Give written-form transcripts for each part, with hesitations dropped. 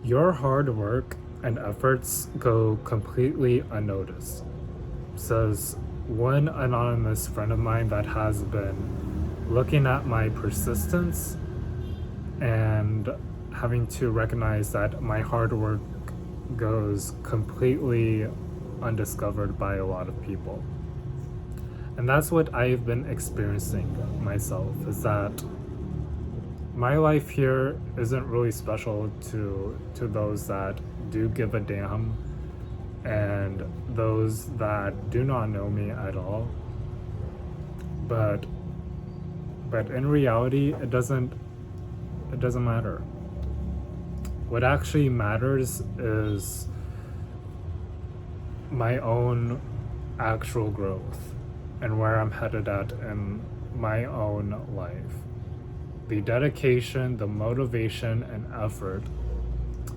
Your hard work and efforts go completely unnoticed, says one anonymous friend of mine that has been looking at my persistence and having to recognize that my hard work goes completely undiscovered by a lot of people. And that's what I've been experiencing myself, is that my life here isn't really special to those that do give a damn and those that do not know me at all. But in reality, it doesn't matter. What actually matters is my own actual growth and where I'm headed at in my own life. The dedication, the motivation, and effort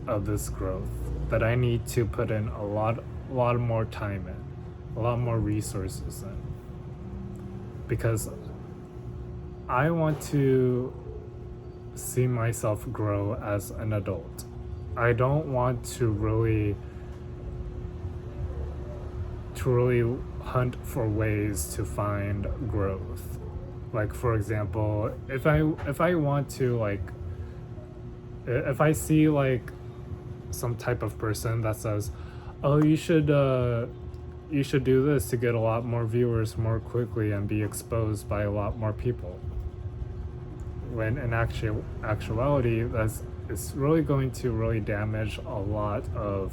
of this growth that I need to put in a lot more time in, a lot more resources in. Because I want to see myself grow as an adult. I don't want to really hunt for ways to find growth. Like, for example, if I want to, like, if I see like some type of person that says, oh, you should do this to get a lot more viewers more quickly and be exposed by a lot more people, when in actuality it's really going to really damage a lot of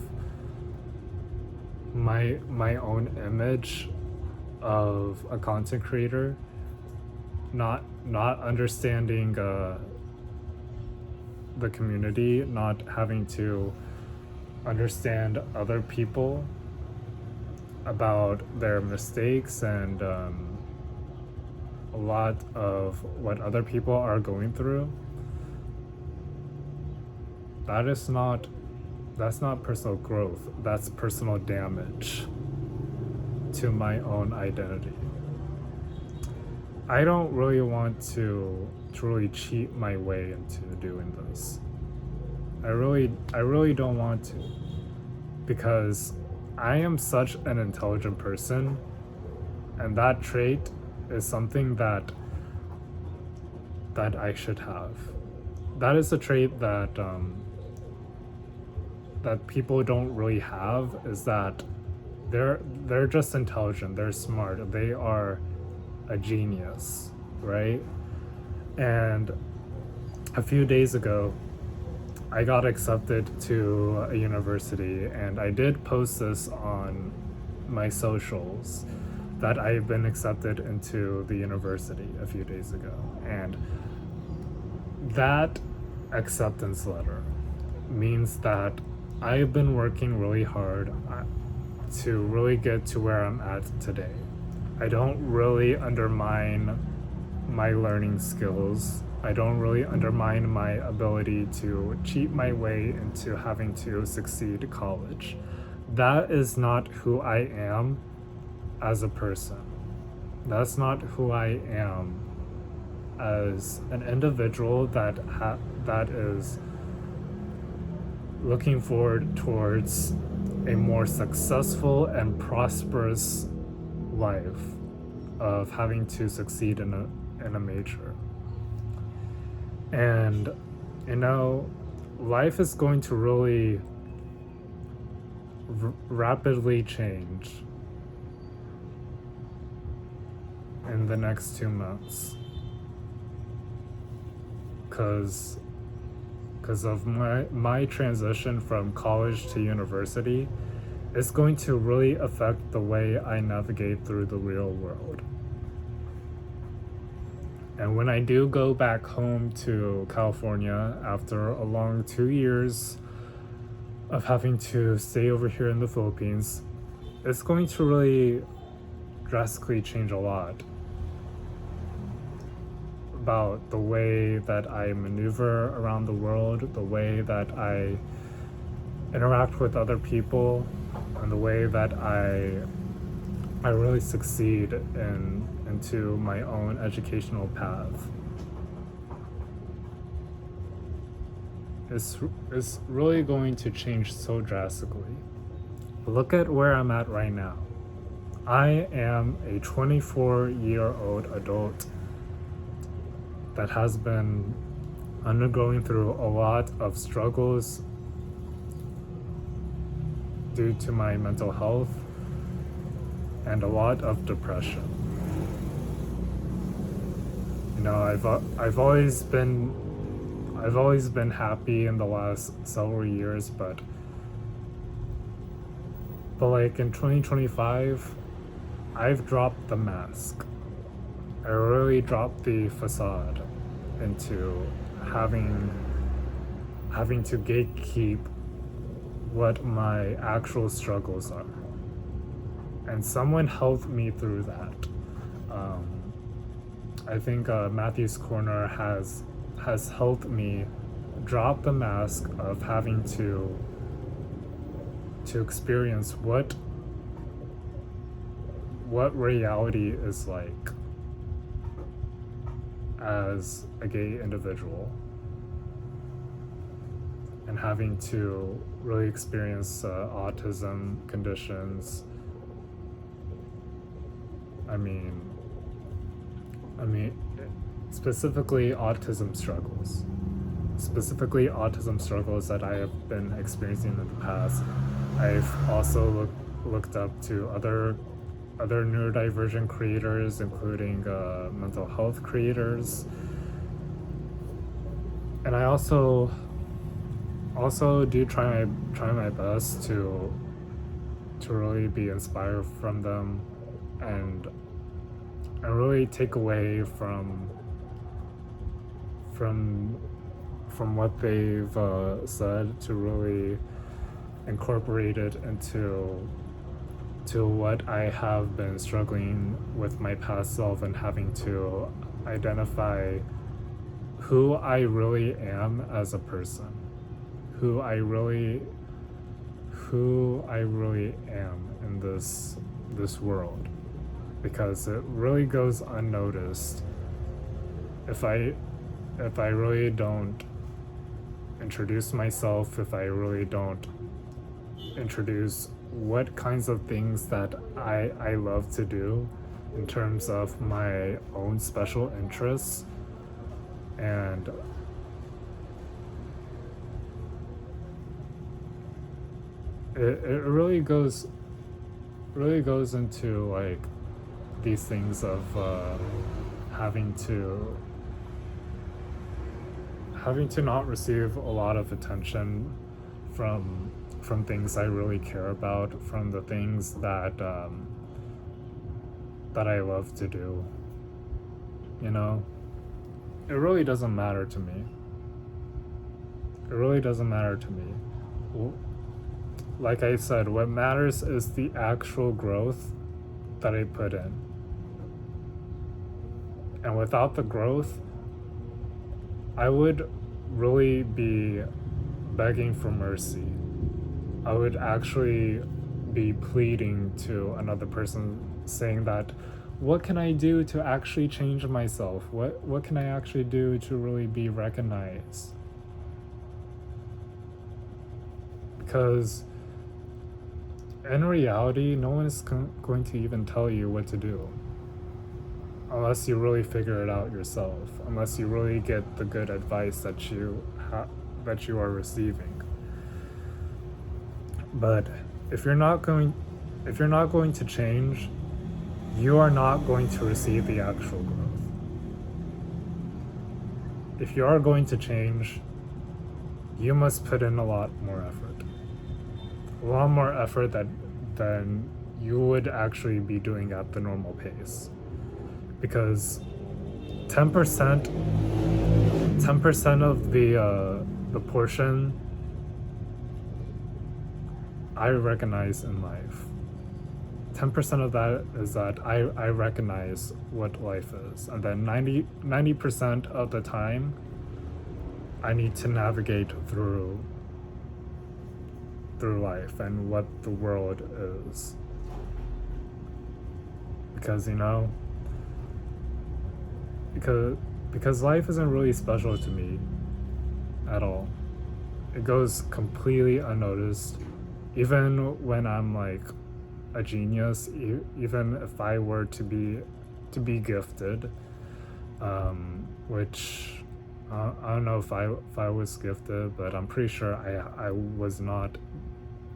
my own image of a content creator, not understanding the community, not having to understand other people about their mistakes and a lot of what other people are going through. That's not personal growth. That's personal damage to my own identity. I don't really want to truly cheat my way into doing this. I really don't want to, because I am such an intelligent person, and that trait is something that I should have. That is a trait that that people don't really have, is that they're just intelligent, they're smart, they are a genius, right? And a few days ago, I got accepted to a university, and I did post this on my socials that I've been accepted into the university a few days ago. And that acceptance letter means that I've been working really hard to really get to where I'm at today. I don't really undermine my learning skills. I don't really undermine my ability to cheat my way into having to succeed at college. That is not who I am as a person. That's not who I am as an individual that is looking forward towards a more successful and prosperous life of having to succeed in a major. And life is going to really rapidly change in the next 2 months, because of my transition from college to university. It's going to really affect the way I navigate through the real world. And when I do go back home to California after a long 2 years of having to stay over here in the Philippines, it's going to really drastically change a lot about the way that I maneuver around the world, the way that I interact with other people, and the way that I really succeed into my own educational path. is really going to change so drastically. Look at where I'm at right now. I am a 24-year-old adult that has been undergoing through a lot of struggles due to my mental health and a lot of depression. You know, I've always been happy in the last several years, but like in 2025, I've dropped the mask. I really dropped the facade into having to gatekeep what my actual struggles are. And someone helped me through that. I think Matthew's Corner has helped me drop the mask of having to experience what reality is like as a gay individual, and having to really experience autism conditions. I mean, specifically autism struggles that I have been experiencing in the past. I've also looked up to other neurodivergent creators, including mental health creators, and I also do try my best to really be inspired from them, and really take away from what they've said, to really incorporate it into what I have been struggling with my past self, and having to identify who I really am as a person, who I really am in this world, because it really goes unnoticed if I really don't introduce myself, if I really don't introduce what kinds of things that I love to do in terms of my own special interests. And it really goes into like these things of having to not receive a lot of attention from things I really care about, from the things that I love to do. You know, it really doesn't matter to me. It really doesn't matter to me. Like I said, what matters is the actual growth that I put in. And without the growth, I would really be begging for mercy. I would actually be pleading to another person, saying that, what can I do to actually change myself? What can I actually do to really be recognized? Because in reality, no one is going to even tell you what to do, unless you really figure it out yourself, unless you really get the good advice that you are receiving. But if you're not going to change, you are not going to receive the actual growth. If you are going to change, you must put in a lot more effort than you would actually be doing at the normal pace. Because 10% of the portion I recognize in life. 10% of that is that I recognize what life is, and then 90% of the time I need to navigate through life and what the world is. Because, you know, because life isn't really special to me at all. it goes completely unnoticed. Even when I'm like a genius, even if I were to be gifted, which I don't know if I was gifted, but I'm pretty sure I was not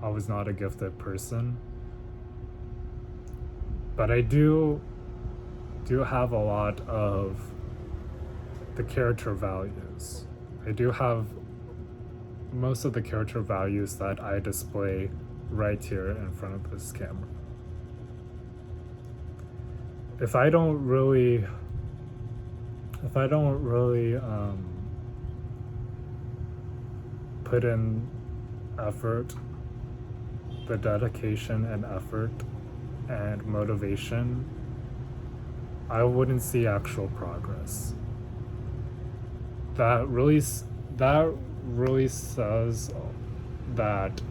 a gifted person. But I do have a lot of the character values. I do have most of the character values that I display right here in front of this camera. If I don't really put in effort, the dedication and effort and motivation, I wouldn't see actual progress. That really says that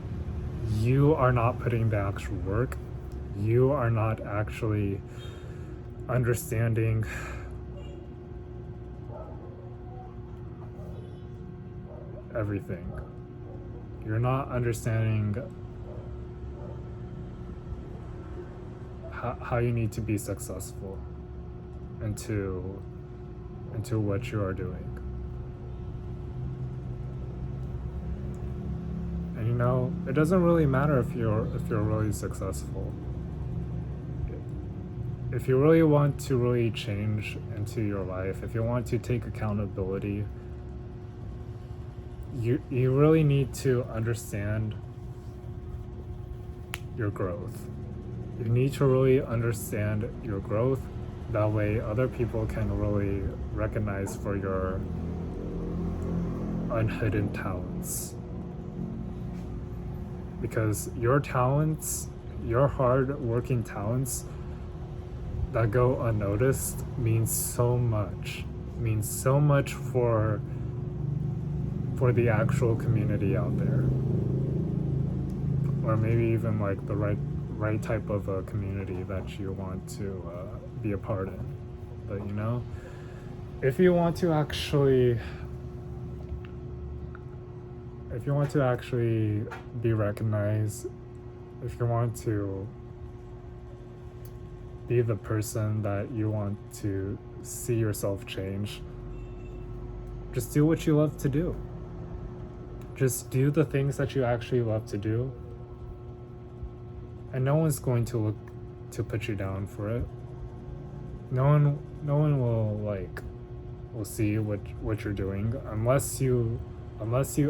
you are not putting the actual work. You are not actually understanding everything. You're not understanding how you need to be successful into what you are doing. And you know, it doesn't really matter if you're really successful. If you really want to really change into your life, if you want to take accountability, you really need to understand your growth. You need to really understand your growth. That way other people can really recognize for your unhidden talents. Because your talents, your hard-working talents that go unnoticed means so much for the actual community out there, or maybe even like the right type of a community that you want to be a part in. But you know, if you want to actually be recognized, if you want to be the person that you want to see yourself change, just do what you love to do. Just do the things that you actually love to do, and no one's going to look to put you down for it. No one will see what you're doing unless you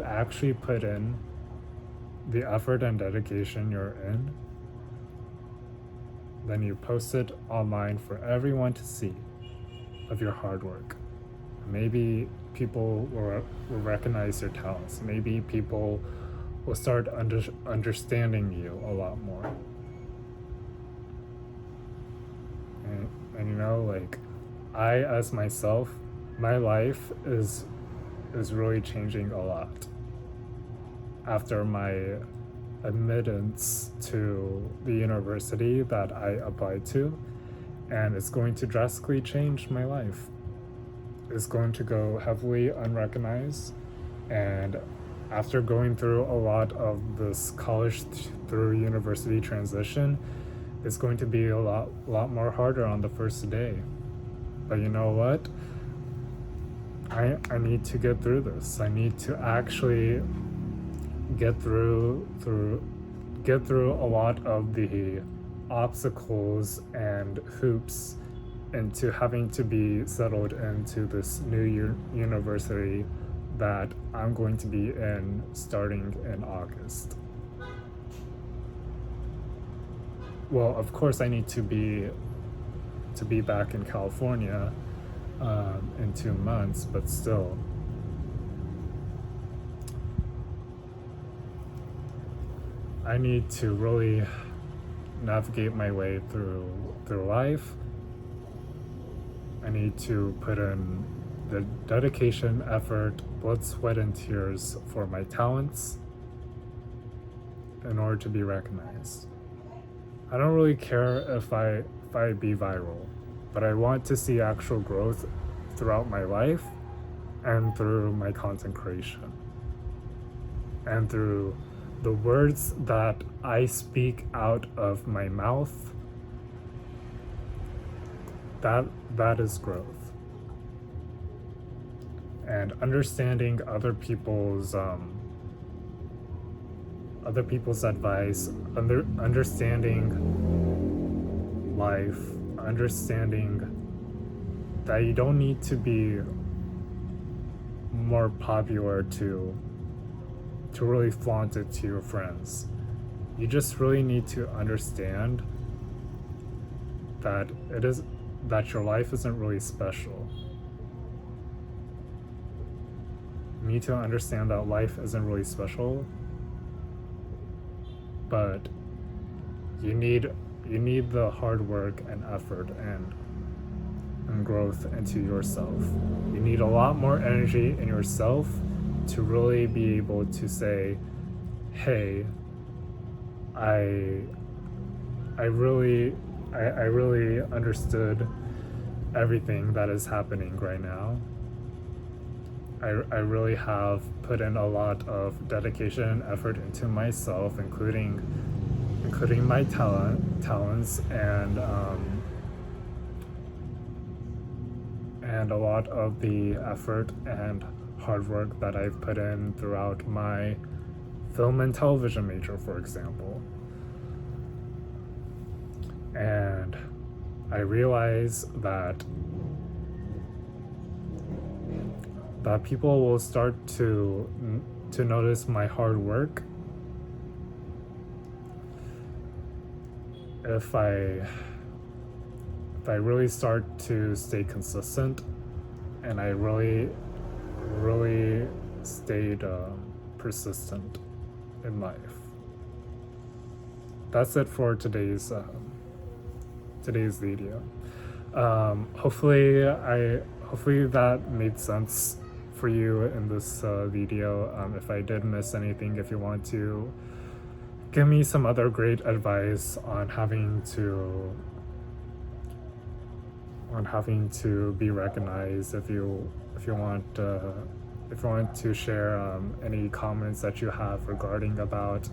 actually put in the effort and dedication you're in. Then you post it online for everyone to see of your hard work. Maybe people will recognize your talents. Maybe people will start understanding you a lot more. And you know, like, I as myself, my life is really changing a lot after my admittance to the university that I applied to, and it's going to drastically change my life. It's going to go heavily unrecognized, and after going through a lot of this college through university transition, it's going to be a lot more harder on the first day. But you know what? I need to get through this. I need to actually get through a lot of the obstacles and hoops into having to be settled into this new university that I'm going to be in starting in August. Well, of course I need to be back in California in 2 months, but still. I need to really navigate my way through life. I need to put in the dedication, effort, blood, sweat, and tears for my talents in order to be recognized. I don't really care if I be viral, but I want to see actual growth throughout my life and through my content creation. and through the words that I speak out of my mouth, that is growth. And understanding other people's advice, understanding life, understanding that you don't need to be more popular to really flaunt it to your friends. You just really need to understand that your life isn't really special. You need to understand that life isn't really special, but you need the hard work and effort and growth into yourself. You need a lot more energy in yourself to really be able to say, hey, I really understood everything that is happening right now. I really have put in a lot of dedication and effort into myself, including my talents and a lot of the effort and hard work that I've put in throughout my film and television major, for example. And I realize that people will start to notice my hard work if I really start to stay consistent, and I really stayed persistent in life. That's it for today's video. Hopefully that made sense for you in this video. If I did miss anything, if you want to give me some other great advice on having to be recognized, if you want to share any comments that you have regarding about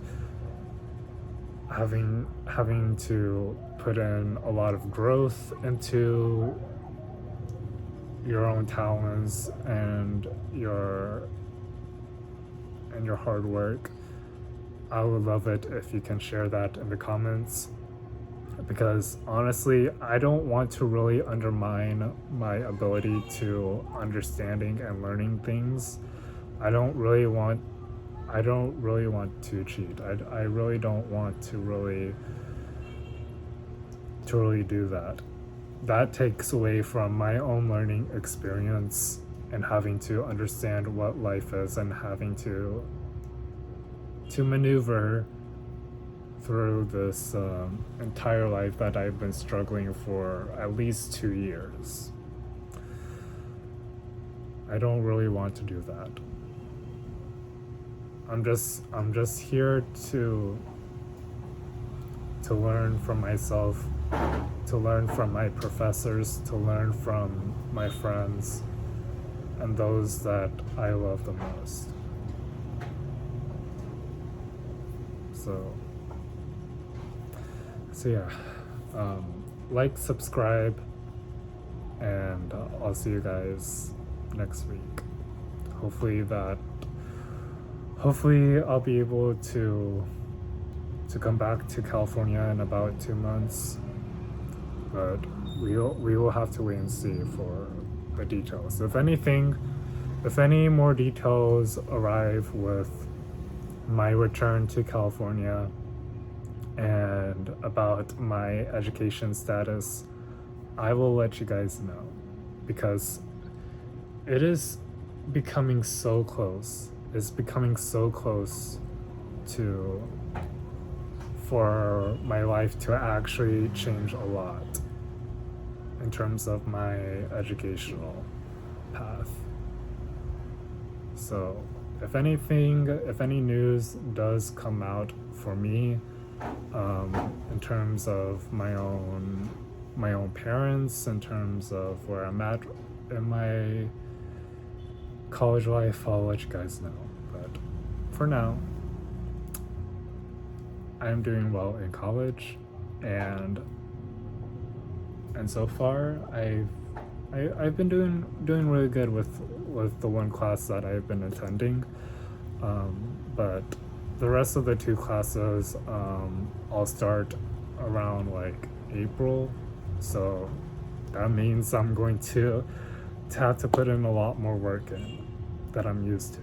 having to put in a lot of growth into your own talents and your hard work, I would love it if you can share that in the comments, because honestly, I don't want to really undermine my ability to understanding and learning things. I don't really want to cheat. I really don't want to really do that. That takes away from my own learning experience and having to understand what life is and having to maneuver through this entire life that I've been struggling for at least 2 years. I don't really want to do that. I'm just here to learn from myself, to learn from my professors, to learn from my friends and those that I love the most. So yeah, like, subscribe, and I'll see you guys next week. Hopefully I'll be able to come back to California in about 2 months, but we will have to wait and see for the details. If any more details arrive with my return to California and about my education status, I will let you guys know, because it is becoming so close. It's becoming so close for my life to actually change a lot in terms of my educational path. So if any news does come out for me, in terms of my own parents, in terms of where I'm at in my college life, I'll let you guys know. But for now, I'm doing well in college, and so far I've been doing really good with the one class that I've been attending, but the rest of the two classes I'll start around like April, so that means I'm going to have to put in a lot more work in that I'm used to.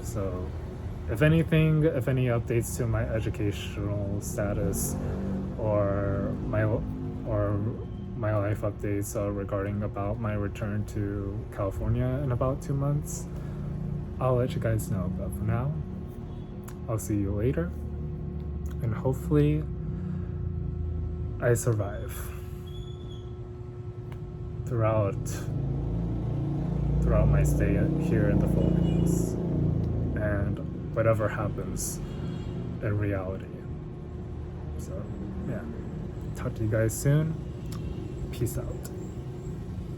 So if any updates to my educational status or my life updates regarding about my return to California in about 2 months, I'll let you guys know. But for now, I'll see you later, and hopefully I survive throughout my stay here in the Philippines, and whatever happens in reality. So yeah, talk to you guys soon. Peace out.